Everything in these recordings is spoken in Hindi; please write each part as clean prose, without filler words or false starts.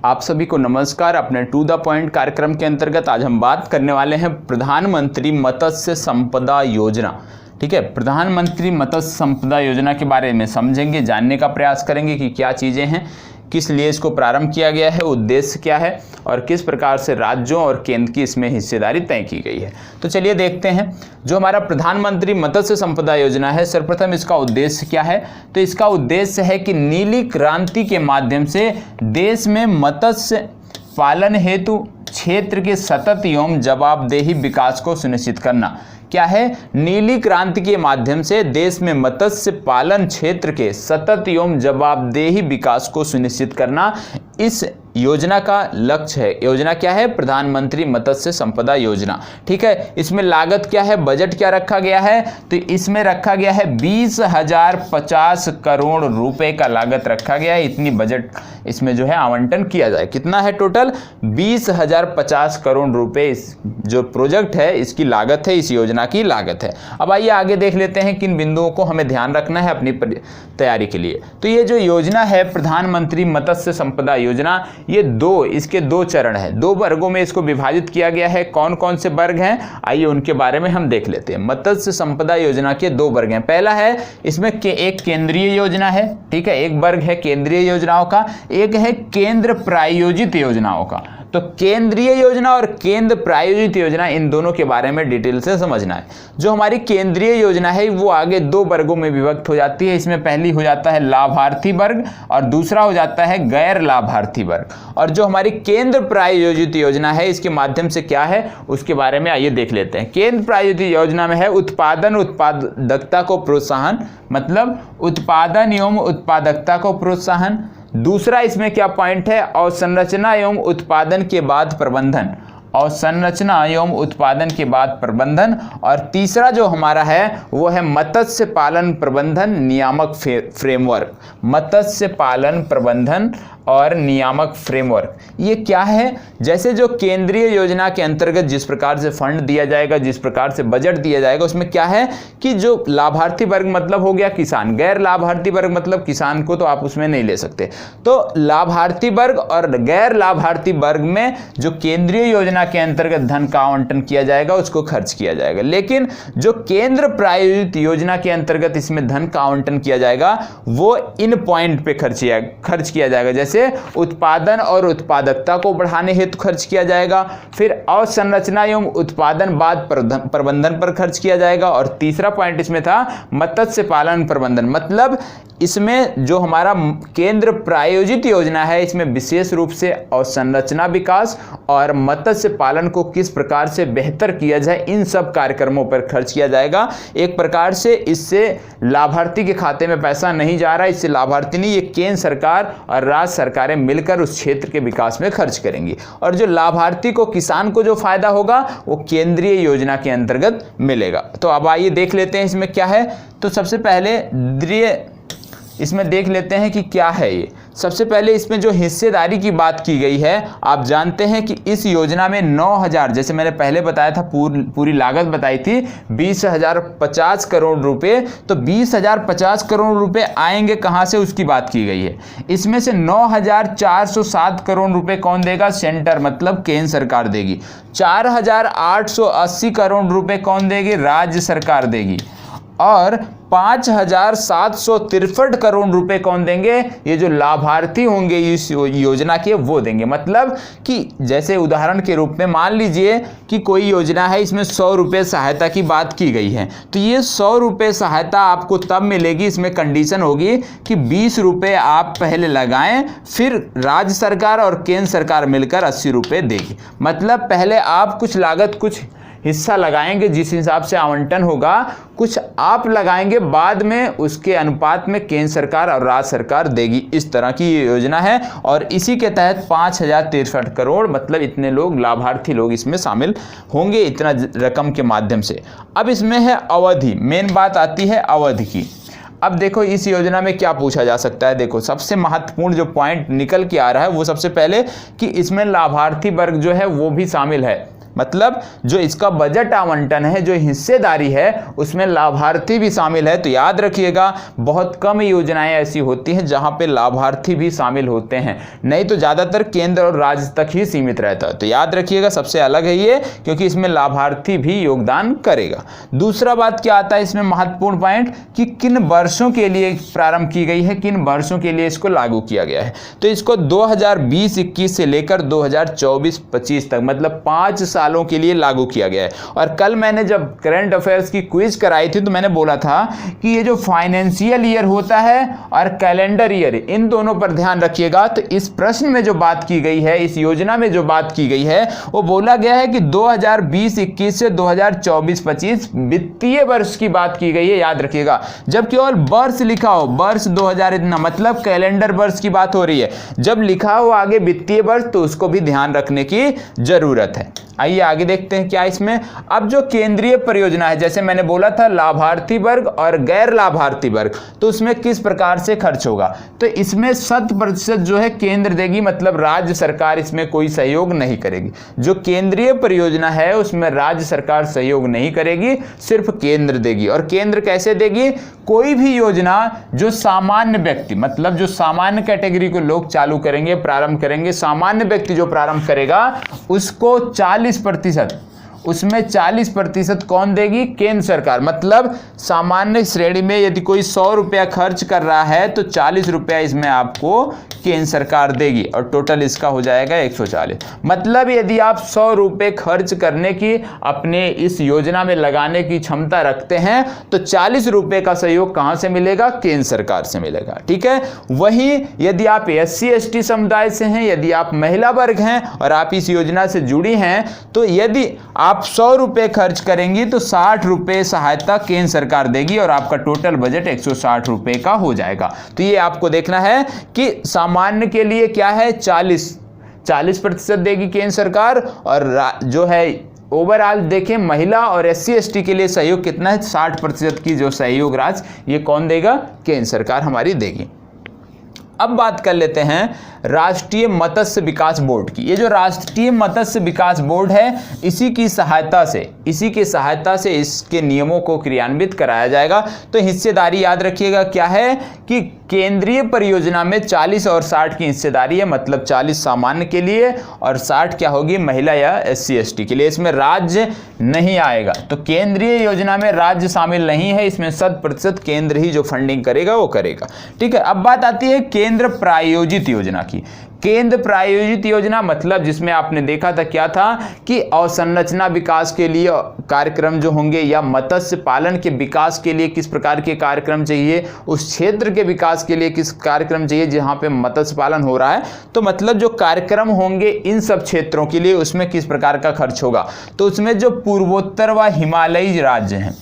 आप सभी को नमस्कार। अपने टू द पॉइंट कार्यक्रम के अंतर्गत आज हम बात करने वाले हैं प्रधानमंत्री मत्स्य संपदा योजना। ठीक है, प्रधानमंत्री मत्स्य संपदा योजना के बारे में समझेंगे, जानने का प्रयास करेंगे कि क्या चीज़ें हैं, किस लिए इसको प्रारंभ किया गया है, उद्देश्य क्या है और किस प्रकार से राज्यों और केंद्र की इसमें हिस्सेदारी तय की गई है। तो चलिए देखते हैं, जो हमारा प्रधानमंत्री मत्स्य संपदा योजना है, सर्वप्रथम इसका उद्देश्य क्या है। तो इसका उद्देश्य है कि नीली क्रांति के माध्यम से देश में मत्स्य पालन हेतु क्षेत्र के सतत एवं जवाबदेही विकास को सुनिश्चित करना। क्या है? नीली क्रांति के माध्यम से देश में मत्स्य पालन क्षेत्र के सतत एवं जवाबदेही विकास को सुनिश्चित करना इस योजना का लक्ष्य है। योजना क्या है? प्रधानमंत्री मत्स्य संपदा योजना। ठीक है, इसमें लागत क्या है, बजट क्या रखा गया है? तो इसमें रखा गया है 20,050 करोड़ रुपए का लागत रखा गया है। इतनी बजट इसमें जो है आवंटन किया जाए। कितना है टोटल? 20,050 करोड़ रुपए इस जो प्रोजेक्ट है इसकी लागत है, इस योजना की लागत है। अब आइए आगे देख लेते हैं किन बिंदुओं को हमें ध्यान रखना है अपनी तैयारी के लिए। तो ये जो योजना है प्रधानमंत्री मत्स्य संपदा योजना, ये इसके दो चरण है, दो वर्गों में इसको विभाजित किया गया है। कौन कौन से वर्ग हैं, आइए उनके बारे में हम देख लेते हैं। मत्स्य संपदा योजना के दो वर्ग हैं। पहला है इसमें एक केंद्रीय योजना है। ठीक है, एक वर्ग है केंद्रीय योजनाओं का, एक है केंद्र प्रायोजित योजनाओं का। तो केंद्रीय योजना और केंद्र प्रायोजित योजना, इन दोनों के बारे में डिटेल से समझना है। जो हमारी केंद्रीय योजना है वो आगे दो वर्गों में विभक्त हो जाती है। इसमें पहली हो जाता है लाभार्थी वर्ग और दूसरा हो जाता है गैर लाभार्थी वर्ग। और जो हमारी केंद्र प्रायोजित योजना है इसके माध्यम से क्या है उसके बारे में आइए देख लेते हैं। केंद्र प्रायोजित योजना में है उत्पादकता को प्रोत्साहन, मतलब उत्पादन एवं उत्पादकता को प्रोत्साहन। दूसरा इसमें क्या पॉइंट है? अवसंरचना एवं उत्पादन के बाद प्रबंधन, अवसंरचना एवं उत्पादन के बाद प्रबंधन। और तीसरा जो हमारा है वो है मत्स्य पालन प्रबंधन नियामक फ्रेमवर्क, मत्स्य पालन प्रबंधन और नियामक फ्रेमवर्क। ये क्या है? जैसे जो केंद्रीय योजना के अंतर्गत जिस प्रकार से फंड दिया जाएगा, जिस प्रकार से बजट दिया जाएगा, उसमें क्या है कि जो लाभार्थी वर्ग मतलब हो गया किसान, गैर लाभार्थी वर्ग मतलब किसान को तो आप उसमें नहीं ले सकते। तो लाभार्थी वर्ग और गैर लाभार्थी वर्ग में जो केंद्रीय योजना के अंतर्गत धन का आवंटन किया जाएगा उसको खर्च किया जाएगा। लेकिन जो केंद्र प्रायोजित योजना के अंतर्गत इसमें धन का आवंटन किया जाएगा वो इन पॉइंट पे खर्च किया जाएगा। जैसे उत्पादन और उत्पादकता को बढ़ाने हेतु खर्च किया जाएगा, फिर अवसंरचना एवं उत्पादन बाद प्रबंधन पर खर्च किया जाएगा, और तीसरा पॉइंट इसमें था मत्स्य पालन प्रबंधन। मतलब इसमें जो हमारा केंद्र प्रायोजित योजना है इसमें विशेष रूप से अवसंरचना विकास और मत्स्य पालन को किस प्रकार से बेहतर किया जाए, इन सब कार्यक्रमों पर खर्च किया जाएगा। एक प्रकार से इससे लाभार्थी के खाते में पैसा नहीं जा रहा है, इससे लाभार्थी नहीं, ये केंद्र सरकार और राज्य सरकारें मिलकर उस क्षेत्र के विकास में खर्च करेंगी। और जो लाभार्थी को, किसान को जो फायदा होगा वो केंद्रीय योजना के अंतर्गत मिलेगा। तो अब आइए देख लेते हैं इसमें क्या है। तो सबसे पहले इसमें देख लेते हैं कि क्या है ये। सबसे पहले इसमें जो हिस्सेदारी की बात की गई है, आप जानते हैं कि इस योजना में 9,000, जैसे मैंने पहले बताया था, पूरी लागत बताई थी 20,050 करोड़ रुपए। तो 20,050 करोड़ रुपए आएंगे कहां से, उसकी बात की गई है। इसमें से 9,407 करोड़ रुपए कौन देगा? सेंटर, मतलब केंद्र सरकार देगी। 4,880 करोड़ रुपए कौन देगी? राज्य सरकार देगी। और 5,763 करोड़ रुपए कौन देंगे? ये जो लाभार्थी होंगे इस योजना के वो देंगे। मतलब कि जैसे उदाहरण के रूप में मान लीजिए कि कोई योजना है, इसमें 100 रुपये सहायता की बात की गई है, तो ये 100 रुपये सहायता आपको तब मिलेगी, इसमें कंडीशन होगी कि 20 रुपये आप पहले लगाएं, फिर राज्य सरकार और केंद्र सरकार मिलकर 80 रुपये देगी। मतलब पहले आप कुछ लागत, कुछ हिस्सा लगाएंगे, जिस हिसाब से आवंटन होगा कुछ आप लगाएंगे, बाद में उसके अनुपात में केंद्र सरकार और राज्य सरकार देगी। इस तरह की ये योजना है और इसी के तहत 5,063 करोड़, मतलब इतने लोग, लाभार्थी लोग इसमें शामिल होंगे इतना रकम के माध्यम से। अब इसमें है अवधि, मेन बात आती है अवधि की। अब देखो इस योजना में क्या पूछा जा सकता है। देखो सबसे महत्वपूर्ण जो पॉइंट निकल के आ रहा है वो सबसे पहले कि इसमें लाभार्थी वर्ग जो है वो भी शामिल है। मतलब जो इसका बजट आवंटन है, जो हिस्सेदारी है, उसमें लाभार्थी भी शामिल है। तो याद रखिएगा, बहुत कम योजनाएं ऐसी होती हैं जहां पे लाभार्थी भी शामिल होते हैं, नहीं तो ज्यादातर केंद्र और राज्य तक ही सीमित रहता है। तो याद रखिएगा, सबसे अलग है ये, क्योंकि इसमें लाभार्थी भी योगदान करेगा। दूसरा बात क्या आता है इसमें महत्वपूर्ण पॉइंट, कि किन वर्षों के लिए प्रारंभ की गई है, किन वर्षों के लिए इसको लागू किया गया है। तो इसको 2020-21 से लेकर 2024-25 तक, मतलब 5 सालों के लिए लागू किया गया है। और कल मैंने जब करंट अफेयर्स की क्विज कराई थी तो मैंने बोला था कि ये जो फाइनेंशियल ईयर होता है और कैलेंडर ईयर, इन दोनों पर ध्यान रखिएगा। तो इस प्रश्न में जो बात की गई है, इस योजना में जो बात की गई है, वो बोला गया है कि 2020-21 से 2024-25 वित्तीय वर्ष की बात की गई है, याद रखिएगा। जब केवल वर्ष लिखा हो, वर्ष 2000 इतना, मतलब कैलेंडर वर्ष की बात हो रही है। जब लिखा हो आगे वित्तीय वर्ष, तो उसको भी ध्यान रखने की जरूरत है। आइए आगे देखते हैं क्या इसमें। अब जो केंद्रीय परियोजना है, जैसे मैंने बोला था लाभार्थी वर्ग और गैर लाभार्थी वर्ग, तो उसमें किस प्रकार से खर्च होगा। तो इसमें 100% जो है केंद्र देगी, मतलब राज्य सरकार इसमें कोई सहयोग नहीं करेगी। जो केंद्रीय परियोजना है उसमें राज्य सरकार सहयोग नहीं करेगी, सिर्फ केंद्र देगी। और केंद्र कैसे देगी, कोई भी योजना जो सामान्य व्यक्ति, मतलब जो सामान्य कैटेगरी को लोग चालू करेंगे, प्रारंभ करेंगे, सामान्य व्यक्ति जो प्रारंभ करेगा उसको 40%, उसमें 40% कौन देगी, केंद्र सरकार। मतलब सामान्य श्रेणी में यदि कोई 100 रुपया खर्च कर रहा है तो 40 रुपया इसमें आपको केंद्र सरकार देगी, और टोटल इसका हो जाएगा 140। मतलब यदि आप 100 रुपये खर्च करने की, अपने इस योजना में लगाने की क्षमता रखते हैं, तो 40 रुपये का सहयोग कहां से मिलेगा, केंद्र सरकार से मिलेगा। ठीक है। वहीं यदि आप SC/ST समुदाय से हैं, यदि आप महिला वर्ग हैं और आप इस योजना से जुड़ी हैं, तो यदि आप 100 रुपये खर्च करेंगी तो 60 रुपये सहायता केंद्र सरकार देगी, और आपका टोटल बजट 160 रुपये का हो जाएगा। तो ये आपको देखना है कि सामान्य के लिए क्या है, 40% देगी केंद्र सरकार, और जो है ओवरऑल देखें महिला और SC/ST के लिए सहयोग कितना है, 60% की जो सहयोग राशि ये कौन देगा, केंद्र सरकार हमारी देगी। अब बात कर लेते हैं राष्ट्रीय मत्स्य विकास बोर्ड की। ये जो राष्ट्रीय मत्स्य विकास बोर्ड है, इसी की सहायता से इसके नियमों को क्रियान्वित कराया जाएगा। तो हिस्सेदारी याद रखिएगा क्या है, कि केंद्रीय परियोजना में 40 और 60 की हिस्सेदारी है, मतलब 40 सामान्य के लिए और 60 क्या होगी, महिला या SC/ST के लिए। इसमें राज्य नहीं आएगा, तो केंद्रीय योजना में राज्य शामिल नहीं है, इसमें 100% केंद्र ही जो फंडिंग करेगा वो करेगा। ठीक है। अब बात आती है केंद्र प्रायोजित योजना की। केंद्र प्रायोजित योजना मतलब जिसमें आपने देखा था क्या था, कि अवसंरचना विकास के लिए कार्यक्रम जो होंगे, या मत्स्य पालन के विकास के लिए किस प्रकार के कार्यक्रम चाहिए, उस क्षेत्र के विकास के लिए किस कार्यक्रम चाहिए जहां पे मत्स्य पालन हो रहा है। तो मतलब जो कार्यक्रम होंगे इन सब क्षेत्रों के लिए, उसमें किस प्रकार का खर्च होगा। तो उसमें जो पूर्वोत्तर व हिमालयी राज्य हैं,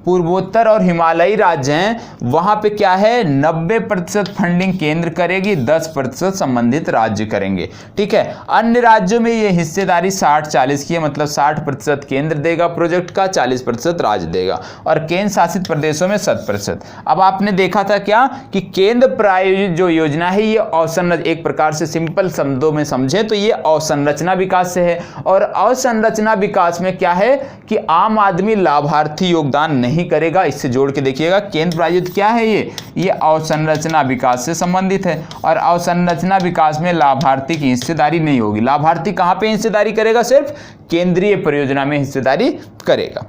पूर्वोत्तर और हिमालयी राज्य हैं, वहां पे क्या है, 90% फंडिंग केंद्र करेगी, 10% संबंधित राज्य करेंगे। ठीक है। अन्य राज्यों में ये हिस्सेदारी 60-40 की है, मतलब 60% केंद्र देगा प्रोजेक्ट का, 40% राज्य देगा, और केंद्र शासित प्रदेशों में 100%। अब आपने देखा था क्या, कि केंद्र प्रायोजित जो योजना है ये अवसंरचना, एक प्रकार से सिंपल शब्दों में समझे तो ये अवसंरचना विकास से है। और अवसंरचना विकास में क्या है, कि आम आदमी लाभार्थी योगदान नहीं करेगा। इससे जोड़ के देखिएगा, केंद्र प्रायोजित क्या है, ये अवसंरचना विकास से संबंधित है, और अवसंरचना विकास में लाभार्थी की हिस्सेदारी नहीं होगी। लाभार्थी कहां पे हिस्सेदारी करेगा, सिर्फ केंद्रीय परियोजना में हिस्सेदारी करेगा।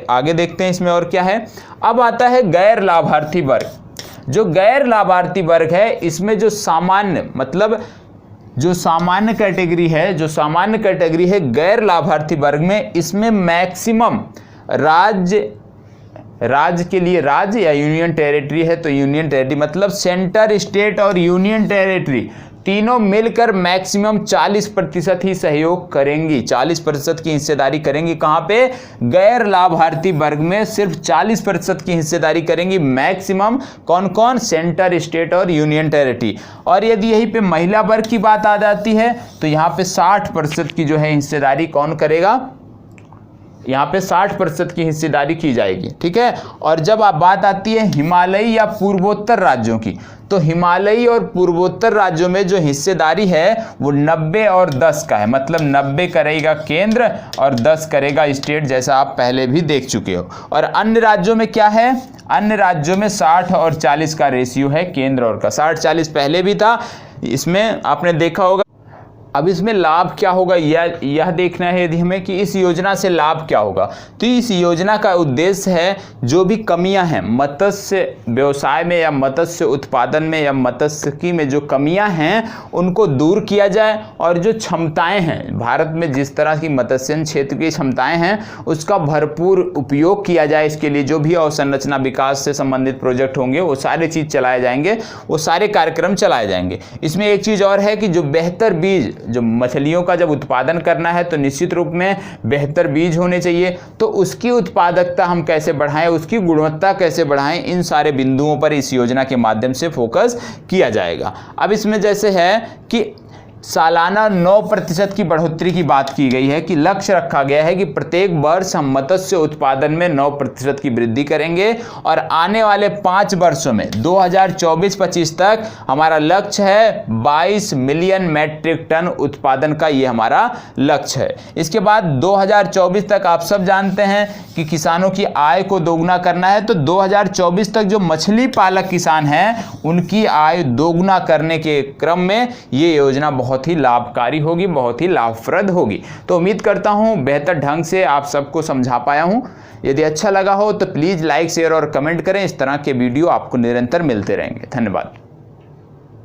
आगे देखते हैं इसमें और क्या है। अब आता है गैर लाभार्थी वर्ग। जो गैर लाभार्थी वर्ग है, इसमें जो सामान्य, मतलब जो सामान्य कैटेगरी है गैर लाभार्थी वर्ग में, इसमें मैक्सिमम राज्य के लिए, राज्य या यूनियन टेरिटरी है तो यूनियन टेरिटरी, मतलब सेंटर, स्टेट और यूनियन टेरिटरी तीनों मिलकर मैक्सिमम 40% ही सहयोग करेंगी, 40% की हिस्सेदारी करेंगी। कहां पे, गैर लाभार्थी वर्ग में सिर्फ 40% की हिस्सेदारी करेंगी मैक्सिमम। कौन कौन, सेंटर, स्टेट और यूनियन टेरिटरी। और यदि यहीं पे महिला वर्ग की बात आ जाती है तो यहां पे 60% की जो है हिस्सेदारी कौन करेगा, यहाँ पे 60% की हिस्सेदारी की जाएगी, ठीक है। और जब आप बात आती है हिमालयी या पूर्वोत्तर राज्यों की, तो हिमालयी और पूर्वोत्तर राज्यों में जो हिस्सेदारी है वो 90 और 10 का है, मतलब 90 करेगा केंद्र और 10 करेगा स्टेट, जैसा आप पहले भी देख चुके हो। और अन्य राज्यों में क्या है, अन्य राज्यों में 60 और 40 का रेशियो है केंद्र और का। 60-40 पहले भी था, इसमें आपने देखा होगा। अब इसमें लाभ क्या होगा यह देखना है यदि हमें कि इस योजना से लाभ क्या होगा। तो इस योजना का उद्देश्य है जो भी कमियां हैं मत्स्य व्यवसाय में या मत्स्य उत्पादन में या मत्स्यिकी में जो कमियां हैं उनको दूर किया जाए, और जो क्षमताएं हैं भारत में, जिस तरह की मत्स्यन क्षेत्र की क्षमताएं हैं उसका भरपूर उपयोग किया जाए। इसके लिए जो भी अवसंरचना विकास से संबंधित प्रोजेक्ट होंगे वो सारे चीज़ चलाए जाएंगे, वो सारे कार्यक्रम चलाए जाएंगे। इसमें एक चीज़ और है कि जो बेहतर बीज, जो मछलियों का जब उत्पादन करना है तो निश्चित रूप में बेहतर बीज होने चाहिए, तो उसकी उत्पादकता हम कैसे बढ़ाएं, उसकी गुणवत्ता कैसे बढ़ाएं, इन सारे बिंदुओं पर इस योजना के माध्यम से फोकस किया जाएगा। अब इसमें जैसे है कि सालाना 9% की बढ़ोतरी की बात की गई है, कि लक्ष्य रखा गया है कि प्रत्येक वर्ष हम मत्स्य उत्पादन में 9% की वृद्धि करेंगे, और आने वाले 5 वर्षों में 2024-25 तक हमारा लक्ष्य है 22 मिलियन मैट्रिक टन उत्पादन का, ये हमारा लक्ष्य है। इसके बाद 2024 तक आप सब जानते हैं कि किसानों की आय को दोगुना करना है, तो 2024 तक जो मछली पालक किसान हैं उनकी आय दोगुना करने के क्रम में ये योजना बहुत ही लाभकारी होगी, बहुत ही लाभप्रद होगी। तो उम्मीद करता हूं बेहतर ढंग से आप सबको समझा पाया हूं। यदि अच्छा लगा हो तो प्लीज़ लाइक, शेयर और कमेंट करें। इस तरह के वीडियो आपको निरंतर मिलते रहेंगे। धन्यवाद।